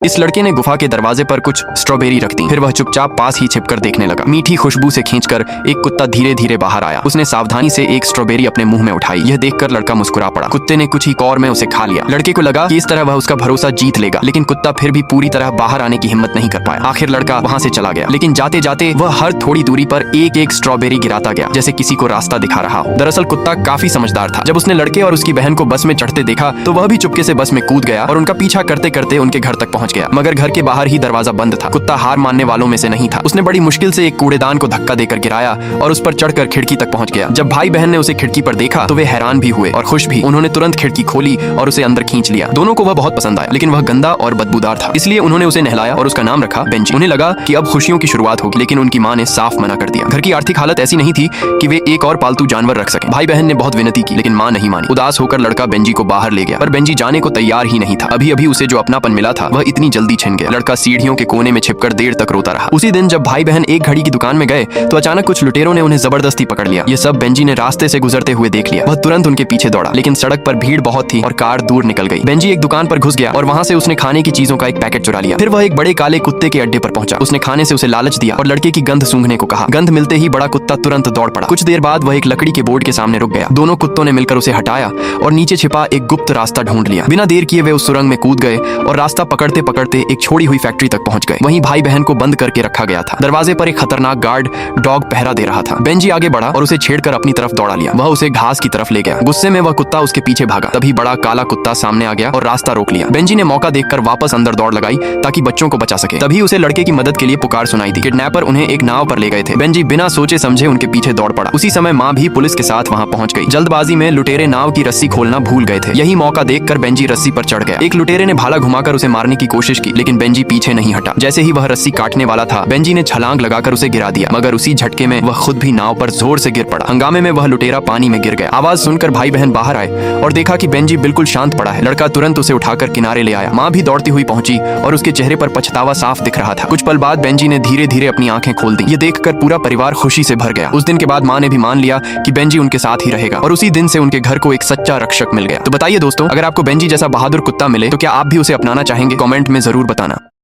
इस लड़के ने गुफा के दरवाजे पर कुछ स्ट्रॉबेरी रख दी। फिर वह चुपचाप पास ही छिपकर देखने लगा। मीठी खुशबू से खींचकर एक कुत्ता धीरे धीरे बाहर आया। उसने सावधानी से एक स्ट्रॉबेरी अपने मुंह में उठाई। यह देखकर लड़का मुस्कुरा पड़ा। कुत्ते ने कुछ ही कौर में उसे खा लिया। लड़के को लगा कि इस तरह वह उसका भरोसा जीत लेगा, लेकिन कुत्ता फिर भी पूरी तरह बाहर आने की हिम्मत नहीं कर पाया। आखिर लड़का वहां से चला गया, लेकिन जाते जाते वह हर थोड़ी दूरी पर एक एक स्ट्रॉबेरी गिराता गया, जैसे किसी को रास्ता दिखा रहा हो। दरअसल कुत्ता काफी समझदार था। जब उसने लड़के और उसकी बहन को बस में चढ़ते देखा तो वह भी चुपके से बस में कूद गया और उनका पीछा करते करते उनके घर तक पहुंच गया। मगर घर के बाहर ही दरवाजा बंद था। कुत्ता हार मानने वालों में से नहीं था। उसने बड़ी मुश्किल से एक कूड़ेदान को धक्का देकर गिराया और उस पर चढ़कर खिड़की तक पहुंच गया। जब भाई बहन ने उसे खिड़की पर देखा तो वे हैरान भी हुए और खुश भी। उन्होंने तुरंत खिड़की खोली और उसे अंदर खींच लिया। दोनों को वह बहुत पसंद आया, लेकिन वह गंदा और बदबूदार था, इसलिए उन्होंने उसे नहलाया और उसका नाम रखा बेंजी। उन्हें लगा कि अब खुशियों की शुरुआत होगी, लेकिन उनकी मां ने साफ मना कर दिया। घर की आर्थिक हालत ऐसी नहीं थी कि वे एक और पालतू जानवर रख सके। भाई बहन ने बहुत विनती की, लेकिन मां नहीं मानी। उदास होकर लड़का बेंजी को बाहर ले गया, पर बेंजी जाने को तैयार ही नहीं था। अभी अभी उसे जो अपनापन मिला था वह इतनी जल्दी छिन गया। लड़का सीढ़ियों के कोने में छिपकर देर तक रोता रहा। उसी दिन जब भाई बहन एक घड़ी की दुकान में गए तो अचानक कुछ लुटेरों ने उन्हें जबरदस्ती पकड़ लिया। ये सब बेंजी ने रास्ते से गुजरते हुए देख लिया। वह तुरंत उनके पीछे दौड़ा, लेकिन सड़क पर भीड़ बहुत थी और कार दूर निकल गई। बेंजी एक दुकान पर घुस गया और वहां से उसने खाने की चीजों का एक पैकेट चुरा लिया। फिर वह एक बड़े काले कुत्ते के अड्डे पर पहुंचा। उसने खाने से उसे लालच दिया और लड़के की गंध सूंघने को कहा। गंध मिलते ही बड़ा कुत्ता तुरंत दौड़ पड़ा। कुछ देर बाद वह एक लकड़ी के बोर्ड के सामने रुक गया। दोनों कुत्तों ने मिलकर उसे हटाया और नीचे छिपा एक गुप्त रास्ता ढूंढ लिया। बिना देर किए वे उस सुरंग में कूद गए और रास्ता पकड़ते पकड़ते एक छोड़ी हुई फैक्ट्री तक पहुंच गए। वहीं भाई बहन को बंद करके रखा गया था। दरवाजे पर एक खतरनाक गार्ड डॉग पहरा दे रहा था। बेंजी आगे बढ़ा और उसे छेड़कर अपनी तरफ दौड़ा लिया। वह उसे घास की तरफ ले गया। गुस्से में वह कुत्ता उसके पीछे भागा। तभी बड़ा काला कुत्ता सामने आ गया और रास्ता रोक लिया। बेंजी ने मौका देखकर वापस अंदर दौड़ लगाई ताकि बच्चों को बचा सके। तभी उसे लड़के की मदद के लिए पुकार सुनाई दी। किडनैपर उन्हें एक नाव पर ले गए थे। बेंजी बिना सोचे समझे उनके पीछे दौड़ पड़ा। उसी समय माँ भी पुलिस के साथ वहाँ पहुँच गई। जल्दबाजी में लुटेरे नाव की रस्सी खोलना भूल गए थे। यही मौका देखकर बेंजी रस्सी पर चढ़ गया। एक लुटेरे ने भाला घुमाकर उसे मारने की कोशिश की, लेकिन बेंजी पीछे नहीं हटा। जैसे ही वह रस्सी काटने वाला था, बेंजी ने छलांग लगाकर उसे गिरा दिया, मगर उसी झटके में वह खुद भी नाव पर जोर से गिर पड़ा। हंगामे में वह लुटेरा पानी में गिर गया। आवाज सुनकर भाई बहन बाहर आए और देखा कि बेंजी बिल्कुल शांत पड़ा है। लड़का तुरंत उसे उठाकर किनारे ले आया। माँ भी दौड़ती हुई पहुंची और उसके चेहरे पर पछतावा साफ दिख रहा था। कुछ पल बाद बेंजी ने धीरे धीरे अपनी आंखें खोल दी। ये देखकर पूरा परिवार खुशी से भर गया। उस दिन के बाद माँ ने भी मान लिया कि बेंजी उनके साथ ही रहेगा और उसी दिन से उनके घर को एक सच्चा रक्षक मिल गया। तो बताइए दोस्तों, अगर आपको बेंजी जैसा बहादुर कुत्ता मिले तो क्या आप भी उसे अपनाना चाहेंगे? कमेंट में जरूर बताना।